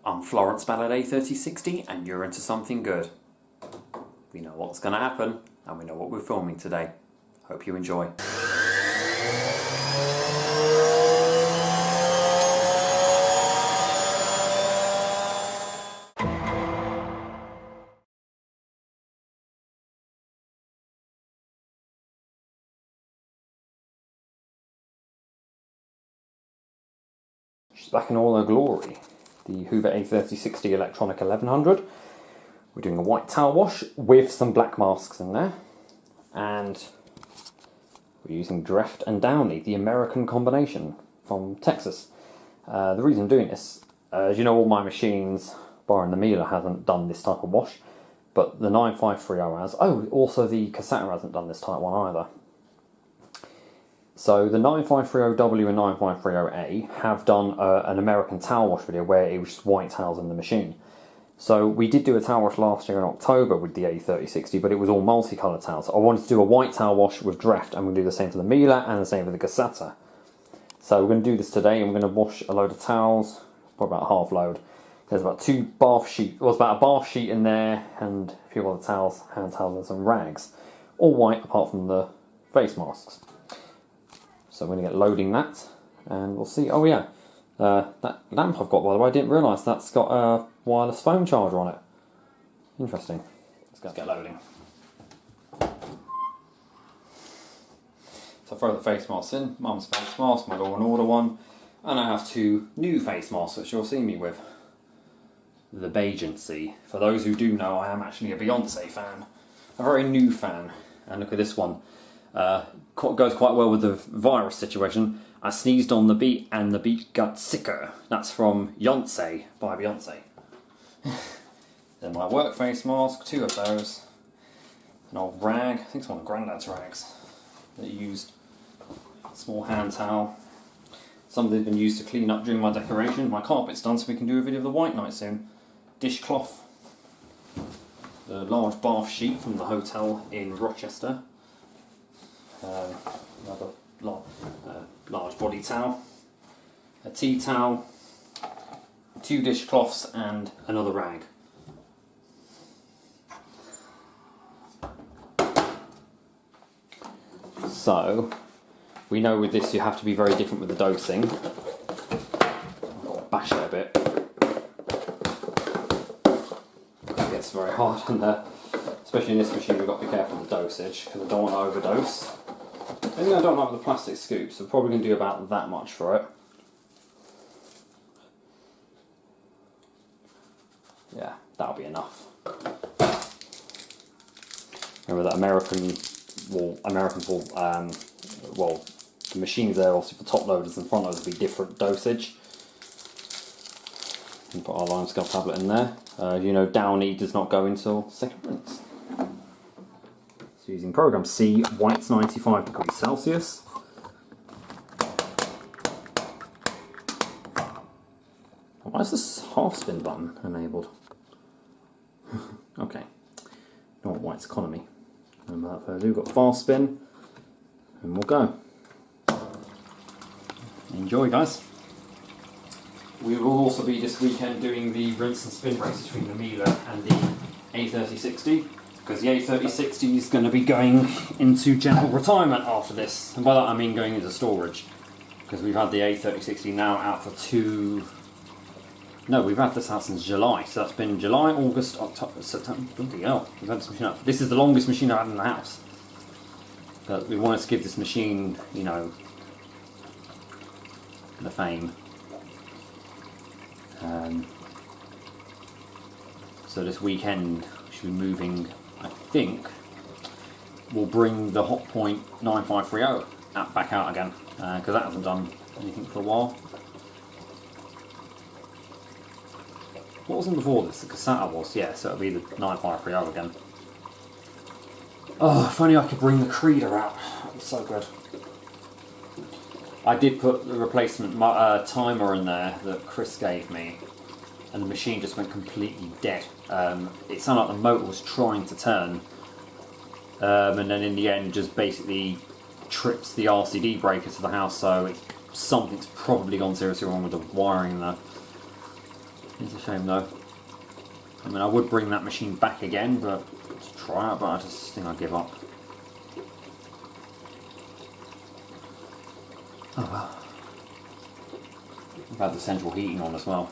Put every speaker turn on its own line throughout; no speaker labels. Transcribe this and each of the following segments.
I'm Florence Ballard A3060 and you're into something good. We know what's going to happen and we know what we're filming today. Hope you enjoy. She's back in all her glory. The Hoover A3060 Electronic 1100. We're doing a white towel wash with some black masks in there. And we're using Dreft and Downy, the American combination from Texas. The reason I'm doing this, as you know, all my machines, barring the Miele, hasn't done this type of wash. But the 9530 has. Oh, also the Casatta hasn't done this type one either. So the 9530W and 9530A have done an American towel wash video where it was just white towels in the machine. So we did do a towel wash last year in October with the A3060, but it was all multicoloured towels. So I wanted to do a white towel wash with Dreft, and we're going to do the same for the Miele and the same for the Casatta. So we're going to do this today, and we're going to wash a load of towels, probably about half load. There's about two bath sheets, well, there's about a bath sheet in there, and a few other towels, hand towels and some rags. All white apart from the face masks. So I'm going to get loading that, and we'll see. Oh yeah, that lamp I've got, by the way, I didn't realise that's got a wireless phone charger on it. Interesting. Let's get loading. So I throw the face masks in, Mum's face mask, my Law and Order one, and I have two new face masks which you'll see me with. The Bagency. For those who do know, I am actually a Beyonce fan. A very new fan. And look at this one. Goes quite well with the virus situation. I sneezed on the beat and the beat got sicker. That's from Yonsei by Beyonce. Then my work face mask, two of those. An old rag, I think it's one of Grandad's rags that he used. Small hand towel. Some of these have been used to clean up during my decoration. My carpet's done, so we can do a video of the white night soon. Dishcloth. The large bath sheet from the hotel in Rochester. Another large body towel, a tea towel, two dishcloths and another rag. So, we know with this you have to be very different with the dosing. I'll bash it a bit. It gets very hard, and especially in this machine we've got to be careful with the dosage because I don't want to overdose. I think I don't like the plastic scoops, so we're probably going to do about that much for it. Yeah, that'll be enough. Remember that Americans will, the machines there, obviously for top loaders and front loaders, will be different dosage. And put our lime scale tablet in there. You know, Downy does not go until second rinse. Using program C, white's 95 degrees Celsius. Why is this half spin button enabled? Okay, don't want white's economy. And without further ado, got fast spin, and we'll go. Enjoy, guys. We will also be this weekend doing the rinse and spin race between the Miele and the A3060. Because the A3060 is going to be going into general retirement after this. And by that I mean going into storage. Because we've had the A3060 now out for we've had this out since July. So that's been July, August, October, September. Bloody hell. We've had this machine out. This is the longest machine I've had in the house. But we wanted to give this machine, you know, the fame. So this weekend we should be moving. I think we'll bring the Hotpoint 9530 back out again, because that hasn't done anything for a while. What was in before this? The Casatta was, yeah, so it'll be the 9530 again. Oh, if only I could bring the Creeder out. That was so good. I did put the replacement timer in there that Chris gave me, and the machine just went completely dead. It sounded like the motor was trying to turn, and then in the end just basically trips the RCD breaker to the house, so something's probably gone seriously wrong with the wiring there. It's a shame though. I mean, I would bring that machine back again, but to try it, but I just think I'd give up. Oh well. We've had the central heating on as well.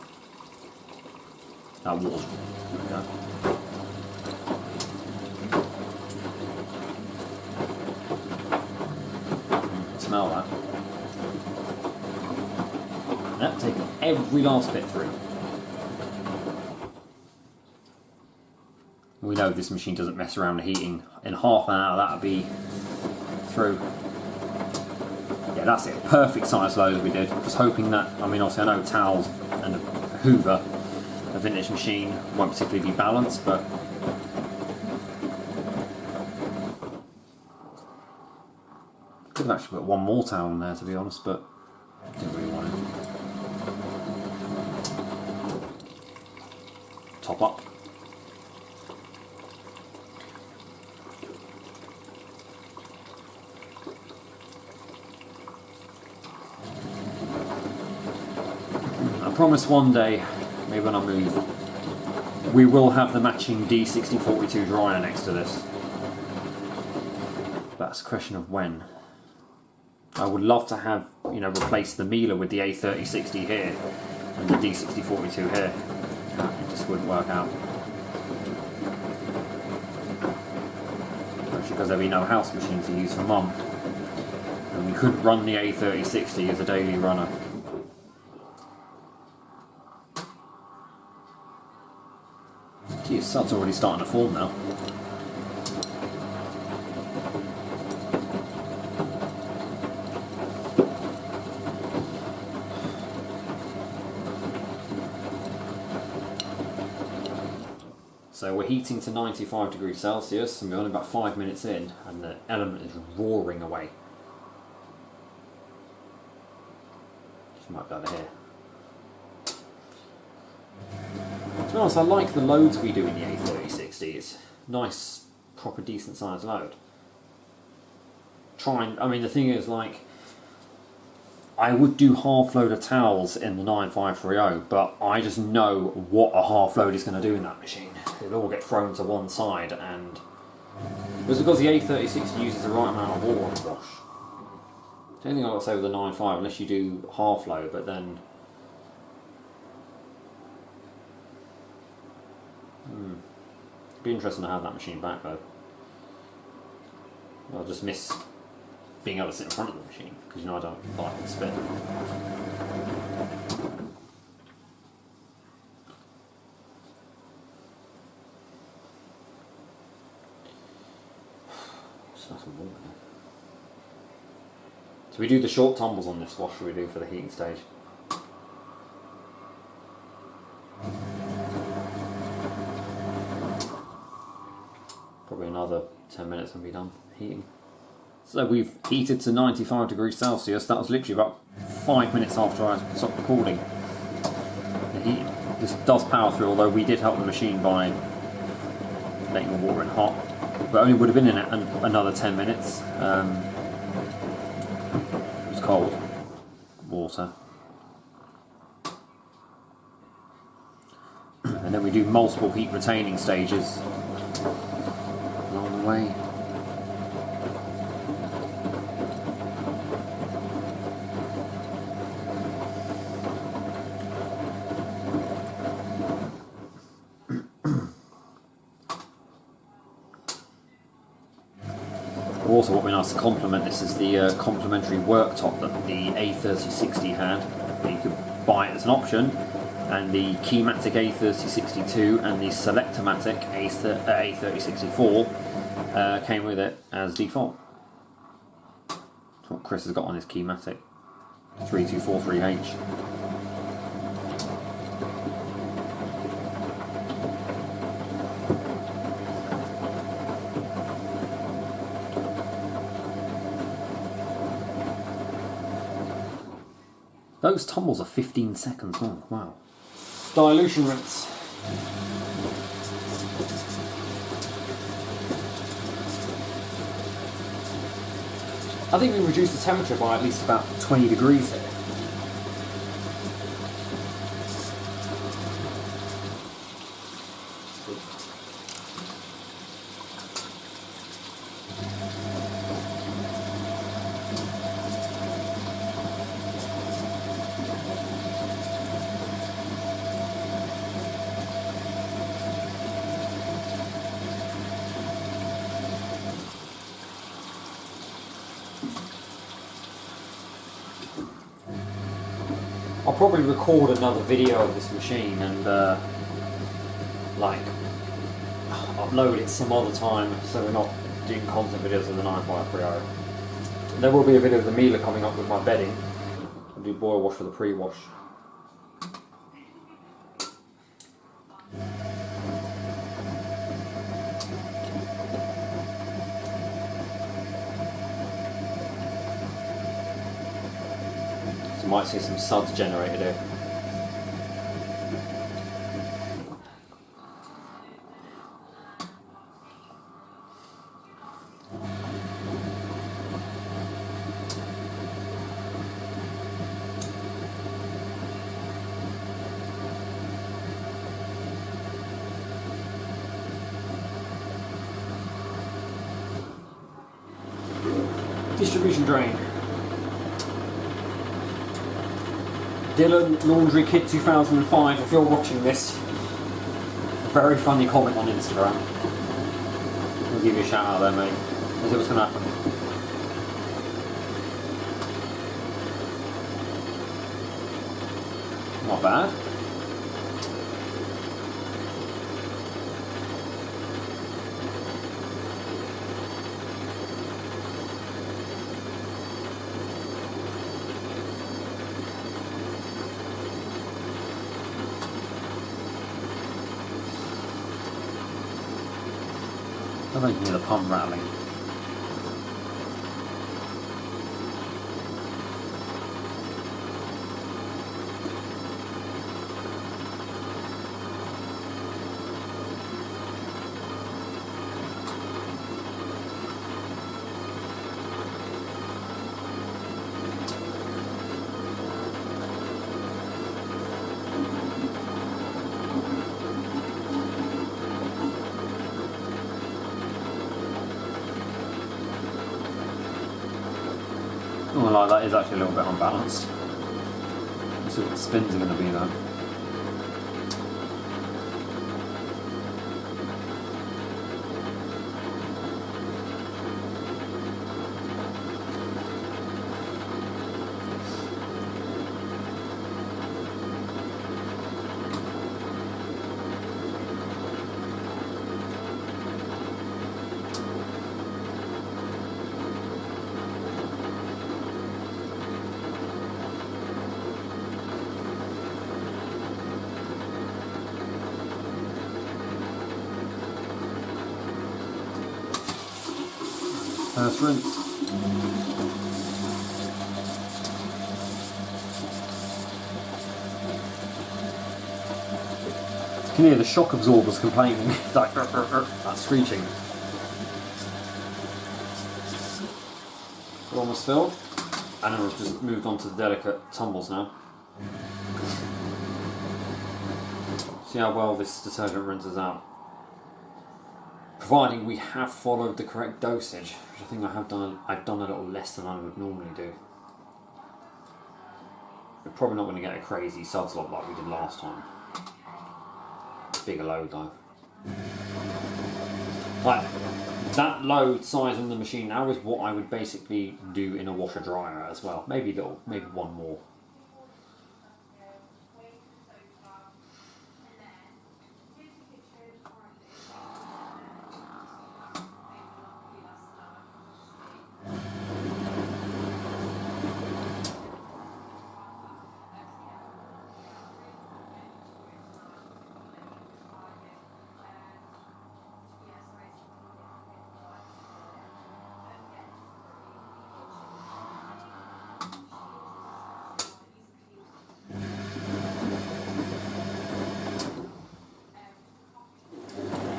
That water. There we go. Smell that. That taking every last bit through. We know this machine doesn't mess around the heating. In half an hour that'll be through. Yeah, that's it. Perfect size load we did. Just hoping that, I mean obviously I know towels and a Hoover, a vintage machine, won't particularly be balanced, but could have actually put one more towel in there to be honest, but didn't really want it. Top up. I promise one day, maybe when I move, we will have the matching D6042 dryer next to this. That's a question of when. I would love to have, you know, replace the Miele with the A3060 here and the D6042 here. It just wouldn't work out. Especially because there'd be no house machine to use for Mum. And we couldn't run the A3060 as a daily runner. Gee, sun's already starting to form now. So we're heating to 95 degrees Celsius and we're only about 5 minutes in and the element is roaring away. Just might be over here. To be honest, I like the loads we do in the A3060. It's nice, proper, decent sized load. I mean the thing is, like, I would do half load of towels in the 9530, but I just know what a half load is going to do in that machine. It'll all get thrown to one side, and it's because the A3060 uses the right amount of water on the wash. The only thing I've got to say with the 95, unless you do half load, but then it'd be interesting to have that machine back though. I'll just miss being able to sit in front of the machine, because you know I don't like to spin. So we do the short tumbles on this wash we do for the heating stage. Probably another 10 minutes and be done heating. So we've heated to 95 degrees Celsius. That was literally about 5 minutes after I stopped recording. The heat, this does power through, although we did help the machine by letting the water in hot. But only would have been in it another 10 minutes. It was cold water. And then we do multiple heat retaining stages along the way. Also, what would be nice to complement this is the complementary worktop that the A3060 had. You could buy it as an option, and the Keymatic A3062 and the Selectomatic A3064 came with it as default. That's what Chris has got on his Keymatic 3243H. Those tumbles are 15 seconds long, wow. Dilution rinse. I think we reduced the temperature by at least about 20 degrees here. good. I'll probably record another video of this machine and like upload it some other time, so we're not doing constant videos of the 953.0. There will be a video of the Miele coming up with my bedding. I'll do boil wash for the pre-wash. So might see some suds generated here. Distribution drain. Dylan Laundry Kit 2005, if you're watching this, very funny comment on Instagram. I'll give you a shout out there, mate. We'll see what's going to happen. Not bad. I don't hear the pump rattling. Oh, like that is actually a little bit unbalanced. Let's see what the spins are going to be though. First rinse. You can hear the shock absorbers complaining, like that screeching. We're almost filled, and then we've just moved on to the delicate tumbles now. See how well this detergent rinses out. Providing we have followed the correct dosage, which I think I've done a little less than I would normally do. We're probably not going to get a crazy suds lot like we did last time. Bigger load though. Like, that load size on the machine now is what I would basically do in a washer dryer as well. Maybe one more.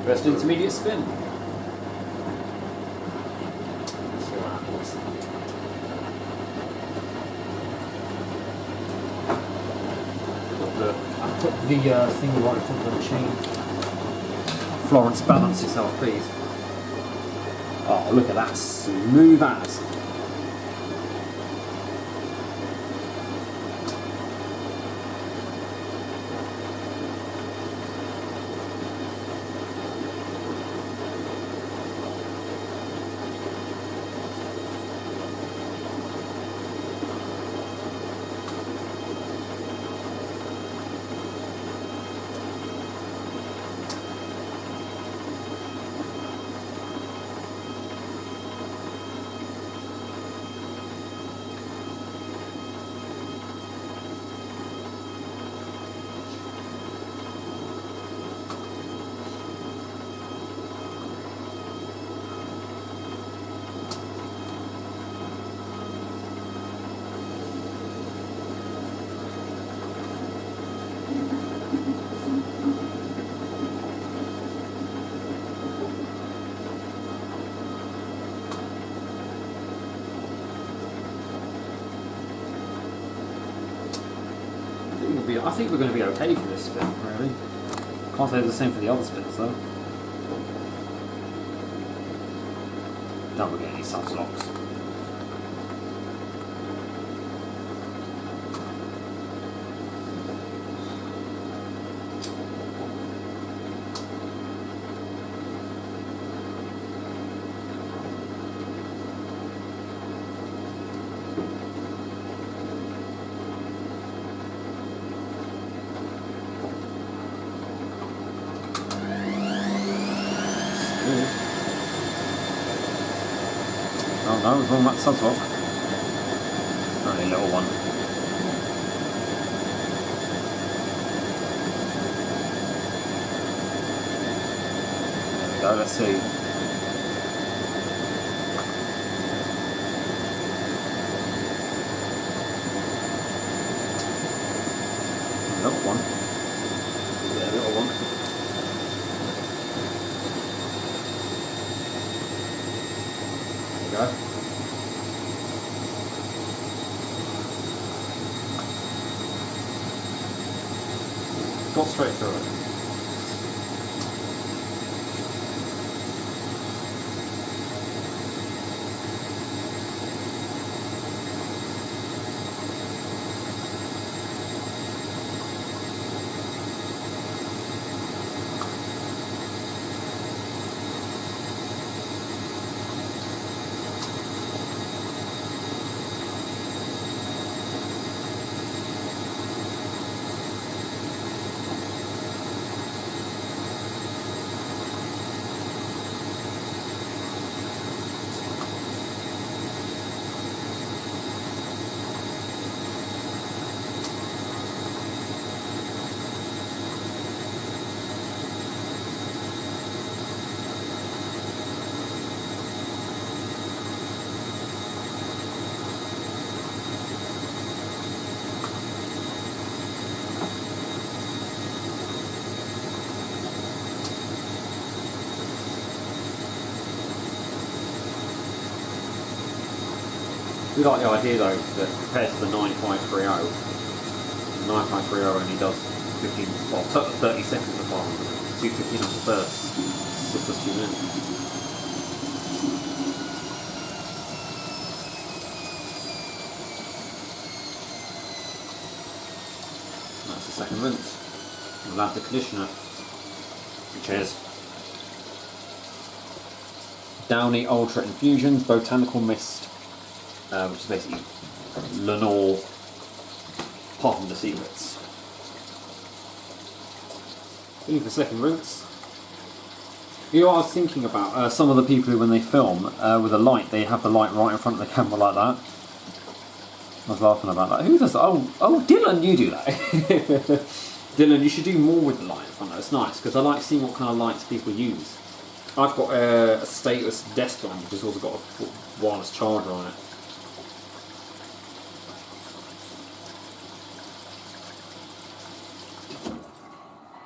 First intermediate spin. Let's see what happens. I've put the thing right in front of the machine. Florence, balance yourself, please. Oh, look at that, smooth as. I think we're going to be okay for this spin, really. Can't say the same for the other spins, though. Don't forget any soft locks. Oh no, wrong that sunlock. Only a little one. There we go, let's see. Little one. Yeah, little one. There you go. Got straight through it. We like the idea though that compared to the 9530, the 9530 only does 15, well, 30 seconds of fire, 215 off the first, just does 2 minutes. That's the second rinse. We'll add the conditioner. Cheers. Downy Ultra Infusions Botanical Mist. Which is basically Lenore Parfum de Secrets. Ready for second rinse. You know what I was thinking about? Some of the people who, when they film with a light, they have the light right in front of the camera like that. I was laughing about that. Who does that? Oh, Dylan, you do that. Dylan, you should do more with the light in front. It's nice because I like seeing what kind of lights people use. I've got a status desk lamp which has also got a wireless charger on it.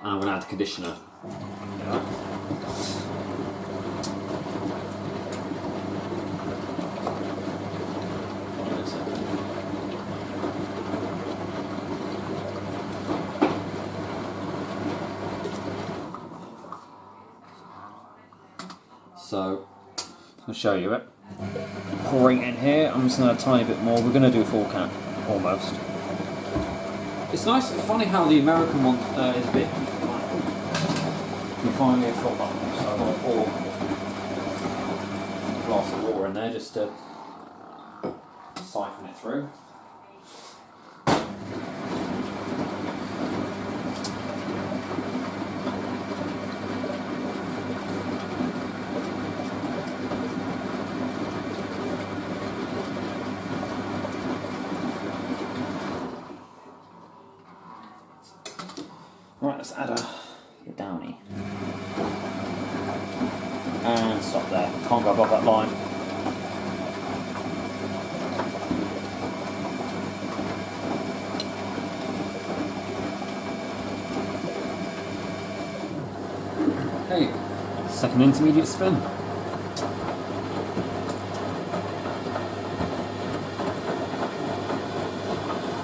And I'm going to add the conditioner. Yeah. So I'll show you it. Pouring in here, I'm just going to a tiny bit more. We're going to do a full can, almost. It's nice, it's funny how the American one is a bit. You finally have got that, so I'm going to pour a glass of water in there just to siphon it through. Right, let's add a Downy. And stop there. Can't go above that line. Okay, second intermediate spin.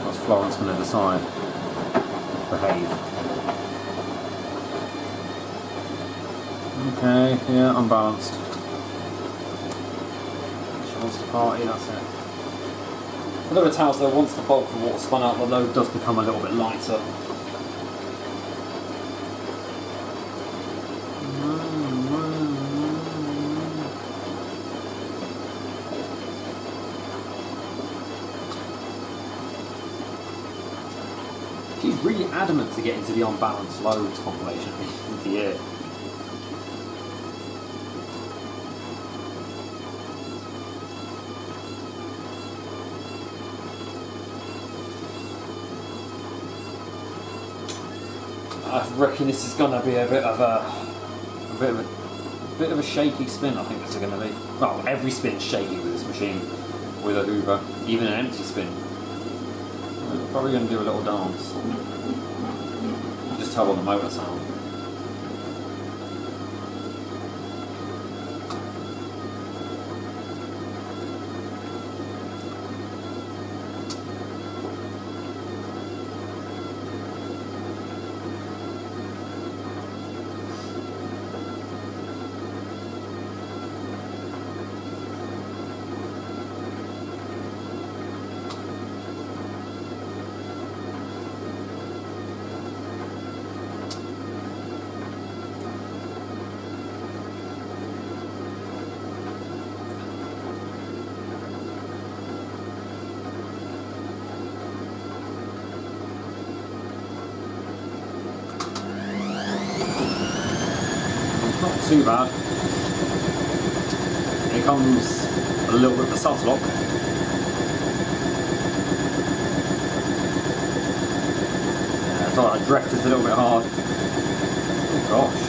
What's Florence going to decide? Behave. Okay, yeah, unbalanced. She wants to party, that's it. Although it tells though, once the bulk of the water spun out, the load does become a little bit lighter. She's really adamant to get into the unbalanced loads compilation into the year. I reckon this is going to be a bit of a shaky spin. I think this is going to be. Well, every spin's shaky with this machine, with a Hoover, even an empty spin. We're probably going to do a little dance. Just tell on the motor sound. Not too bad. Here comes a little bit of the sublock. Yeah, it's alright, Dreft is a little bit hard. Oh gosh.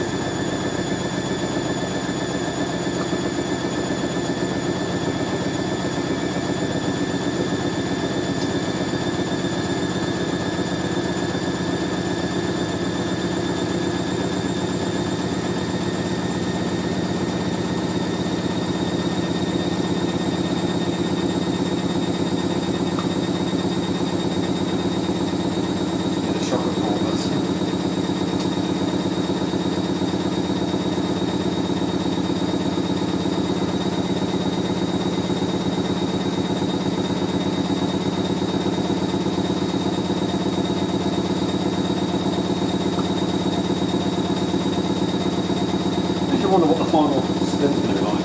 I wonder what the final spin's going to be like.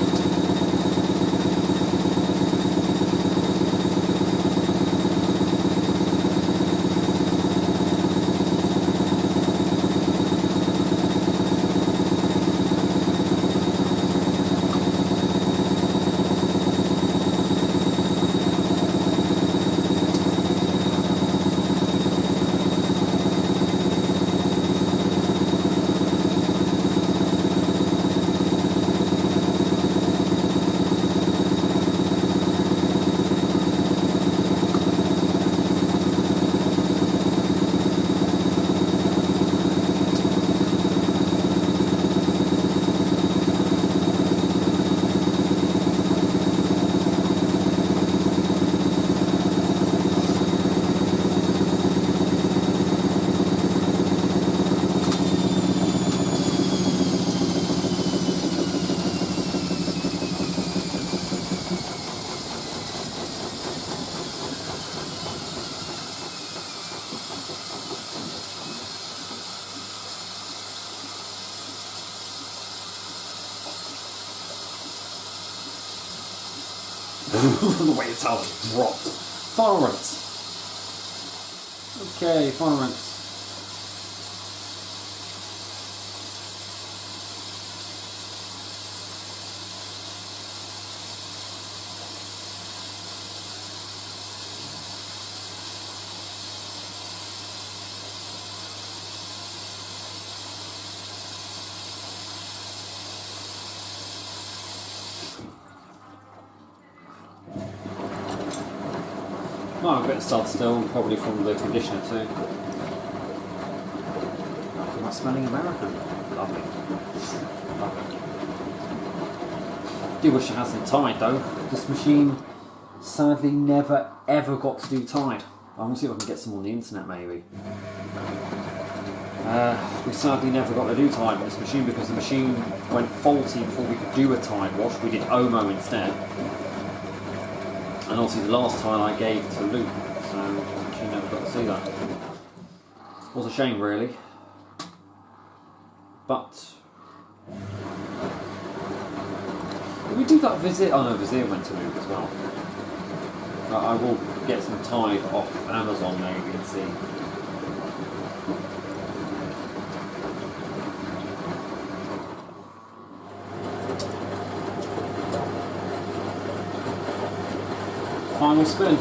The way the towel dropped. Final rinse. Okay, final rinse. Might have a bit of salt still, probably from the conditioner too. Am I smelling American? Lovely. Lovely. Do wish it had some Tide though. This machine sadly never ever got to do Tide. I'm gonna see if I can get some on the internet maybe. We sadly never got to do Tide with this machine because the machine went faulty before we could do a Tide wash. We did Omo instead. And obviously the last time I gave to Luke, so she never got to see that. Was a shame really. But did we do that visit? Oh no, Vizier went to Luke as well. I will get some Tide off Amazon maybe and see. Final spin. Let's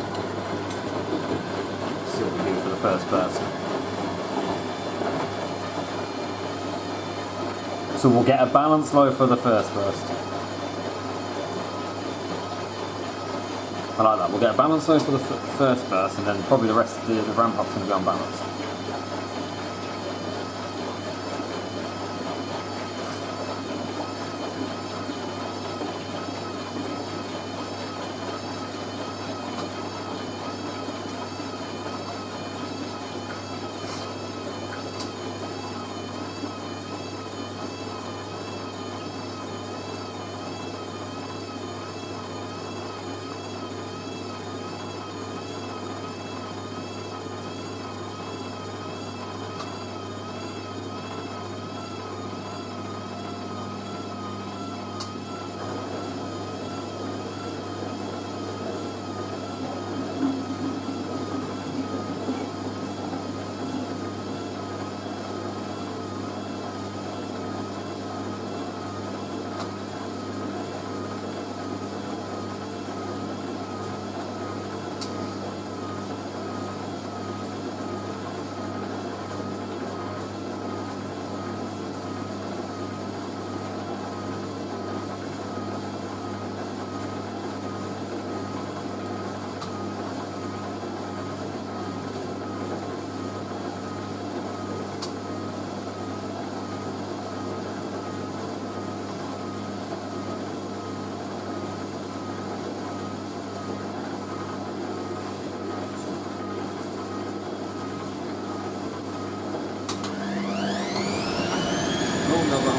see what we do for the first person. So we'll get a balanced low for the first burst. I like that. We'll get a balanced low for the first burst, and then probably the rest of the ramp up's going to be unbalanced.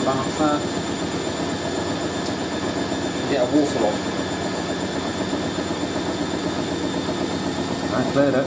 Balance there. Get a water lock. I cleared it.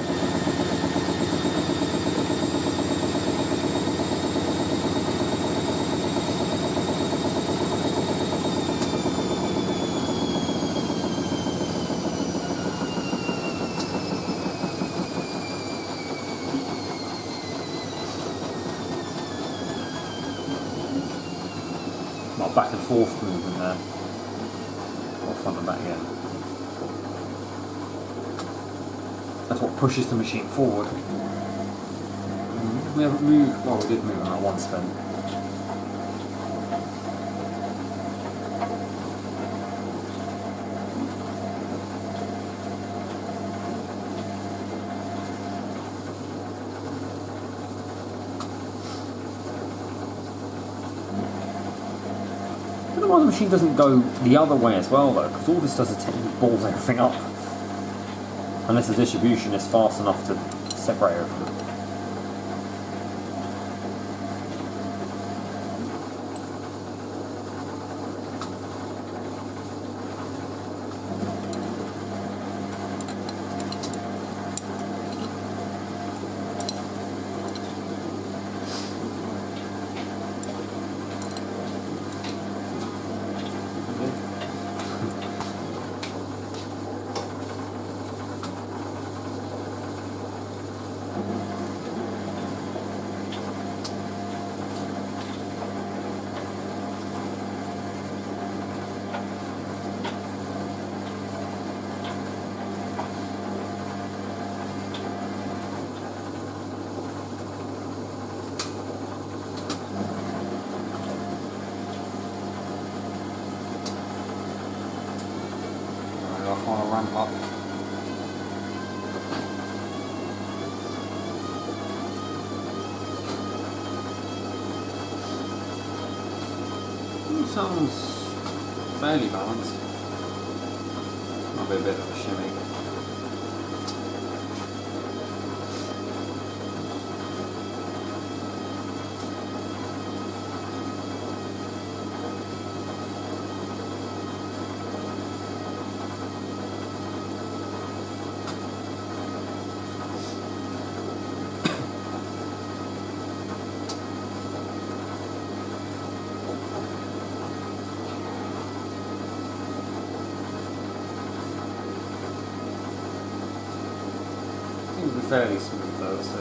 Back and forth movement there, or front and back again. That's what pushes the machine forward. We haven't moved, well we did move on that one spin. Why the machine doesn't go the other way as well though, because all this does is technically balls everything up. Unless the distribution is fast enough to separate everything. ramp up. Sounds fairly balanced. Might be a bit of a shimmy. Seems to be fairly smooth though, so.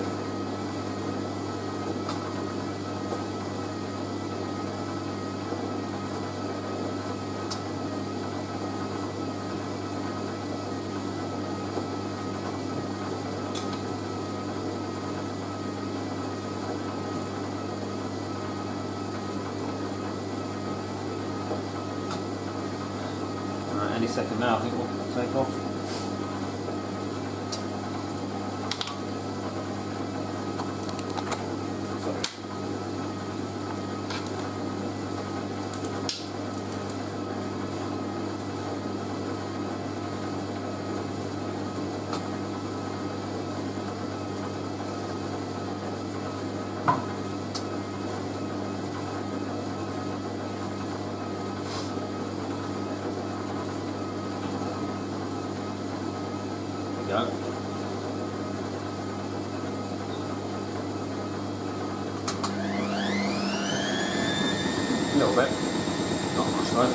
Alright, any second now I think we'll take off. Go. A little bit, not much though.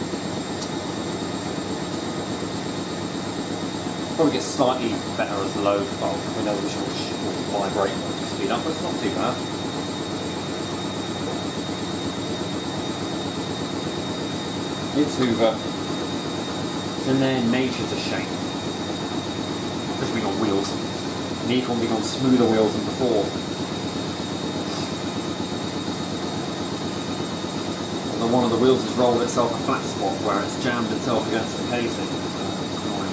Probably gets slightly better as the load fault. We know which will vibrate to speed up, but it's not too bad. It's Hoover. And then nature's a shame. Because being on wheels. Need one being on smoother wheels than before. Although one of the wheels has rolled itself a flat spot where it's jammed itself against the casing. It's annoying.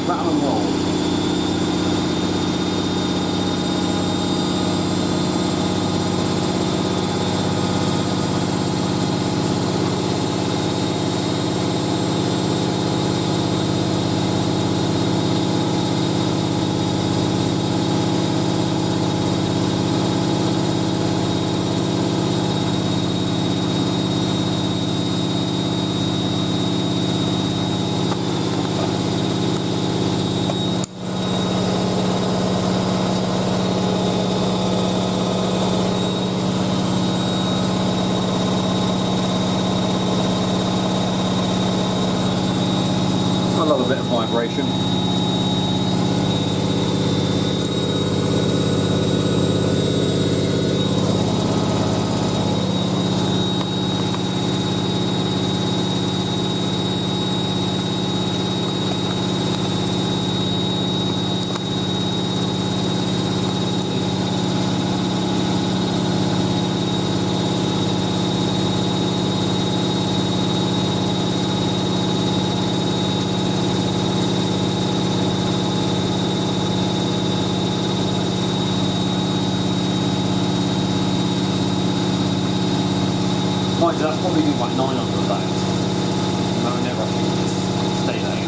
Rattle and roll. I love a bit of vibration. Mind you, that's probably been like 900 days. I would never actually just stay there.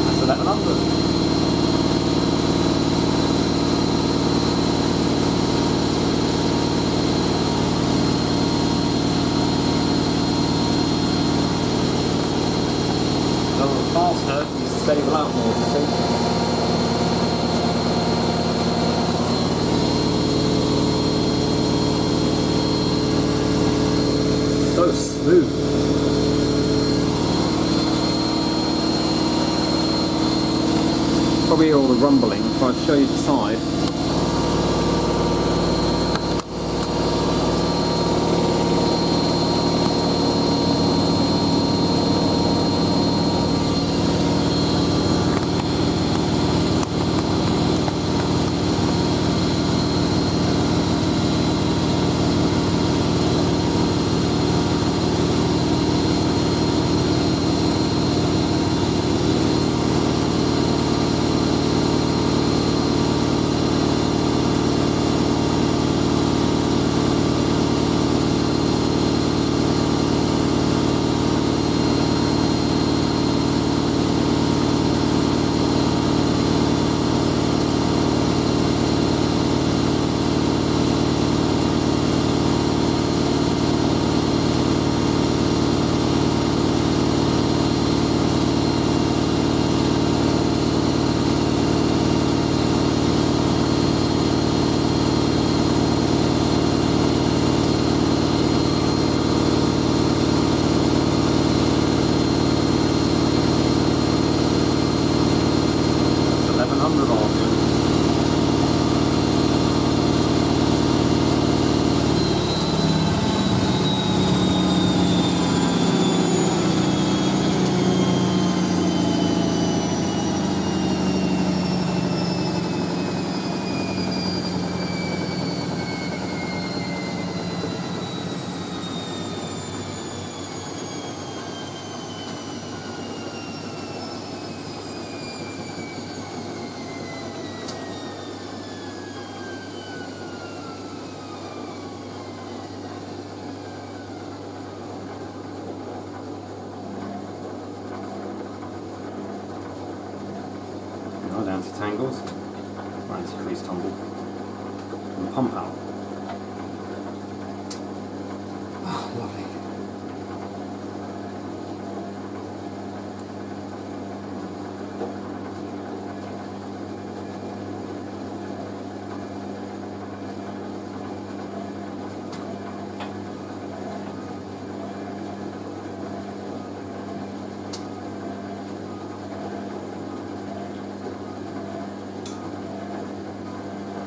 That's 1100. Faster, you stable out more, you see. So smooth. Probably all the rumbling. If I show you the side. Anti-tangles, anti-crease tumble, and pump out. Oh, lovely.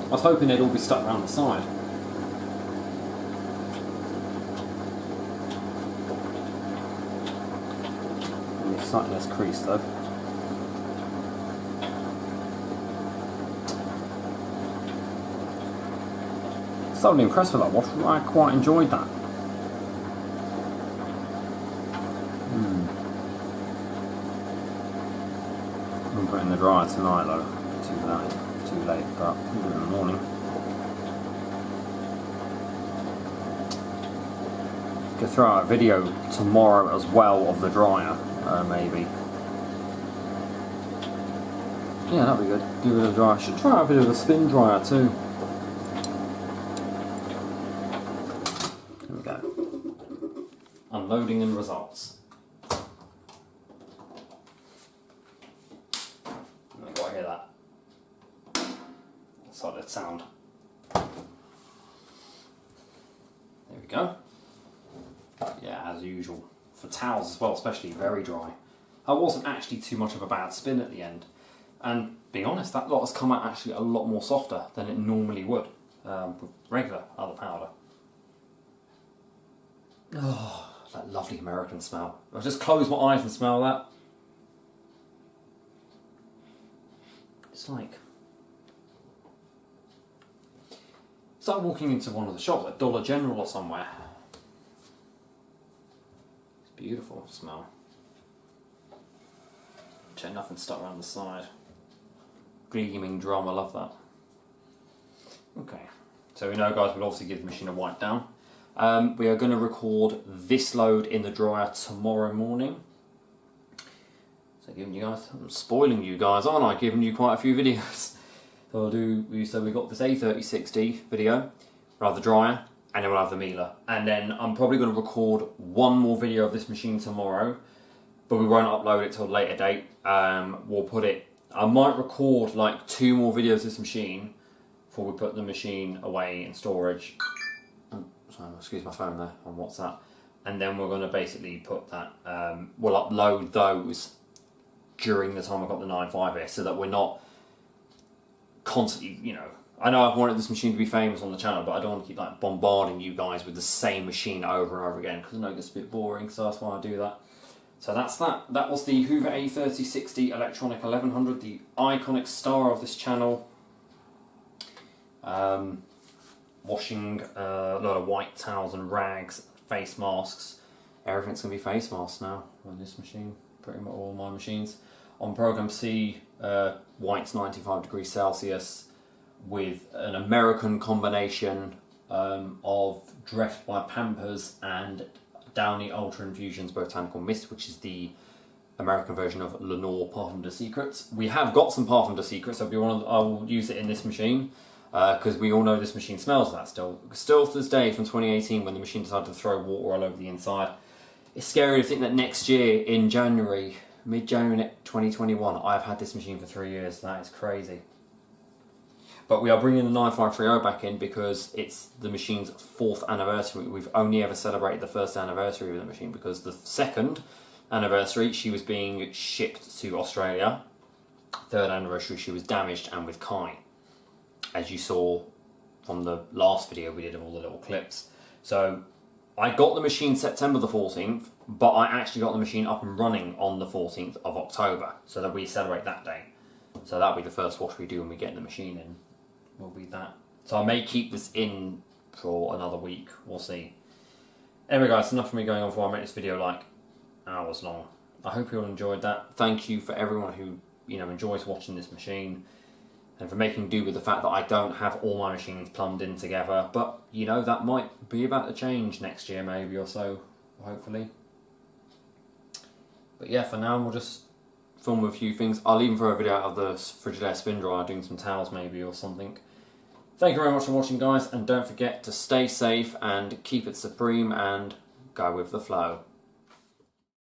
I was hoping they'd all be stuck around the side. And it's slightly less crease though. Thoroughly impressed with that wash. I quite enjoyed that. I'm putting the dryer tonight though. Too late, but I'll do it in the morning. Could throw out a video tomorrow as well of the dryer, maybe. Yeah, that'd be good. Give it a dry. I should try out a bit of a spin dryer too. There we go. Unloading and results. I've got to hear that. Solid sound. There we go. Yeah, as usual. For towels as well, especially very dry. That wasn't actually too much of a bad spin at the end. And being honest, that lot has come out actually a lot more softer than it normally would with regular other powder. Oh, that lovely American smell. I'll just close my eyes and smell that. It's like walking into one of the shops, like Dollar General or somewhere. It's beautiful smell. Check, nothing stuck around the side. Gleaming drum, I love that. Okay, so we know, guys, we'll obviously give the machine a wipe down. We are going to record this load in the dryer tomorrow morning. So giving you guys, I'm spoiling you guys, aren't I? Giving you quite a few videos. So we got this A3060 video, we'll have the dryer, and then we'll have the Miele. And then I'm probably going to record one more video of this machine tomorrow, but we won't upload it till a later date. We'll put it, I might record like 2 more videos of this machine before we put the machine away in storage. Oh, sorry, excuse my phone there on WhatsApp. And then we're going to basically put that, we'll upload those during the time I've got the 9.5 here, so that we're not constantly, you know, I know I've wanted this machine to be famous on the channel, but I don't want to keep like bombarding you guys with the same machine over and over again, because I know it gets a bit boring, so that's why I do that. So that's that. That was the Hoover A3060 Electronic 1100, the iconic star of this channel. Washing a lot of white towels and rags, face masks. Everything's going to be face masks now on this machine, pretty much all my machines. On Program C, white's 95 degrees Celsius with an American combination of Dreft by Pampers and Downy Ultra Infusions Botanical Mist, which is the American version of Lenore Parfum de Secrets. We have got some Parfum de Secrets, so I will use it in this machine, because we all know this machine smells that still. Still to this day from 2018, when the machine decided to throw water all over the inside. It's scary to think that next year in January, mid-January 2021, I've had this machine for 3 years. That is crazy. But we are bringing the 9530 back in because it's the machine's 4th anniversary. We've only ever celebrated the 1st anniversary of the machine, because the 2nd anniversary she was being shipped to Australia. 3rd anniversary she was damaged and with Kai, as you saw from the last video we did of all the little clips. So I got the machine September the 14th, but I actually got the machine up and running on the 14th of October, so that we celebrate that day. So that'll be the first wash we do when we get the machine in, will be that. So I may keep this in for another week, we'll see. Anyway guys, enough of me going on before I make this video like hours long. I hope you all enjoyed that. Thank you for everyone who, you know, enjoys watching this machine, and for making do with the fact that I don't have all my machines plumbed in together. But, you know, that might be about to change next year maybe or so, hopefully. But yeah, for now we'll just film a few things. I'll even throw a video out of the Frigidaire spin dryer doing some towels maybe or something. Thank you very much for watching, guys, and don't forget to stay safe and keep it supreme and go with the flow.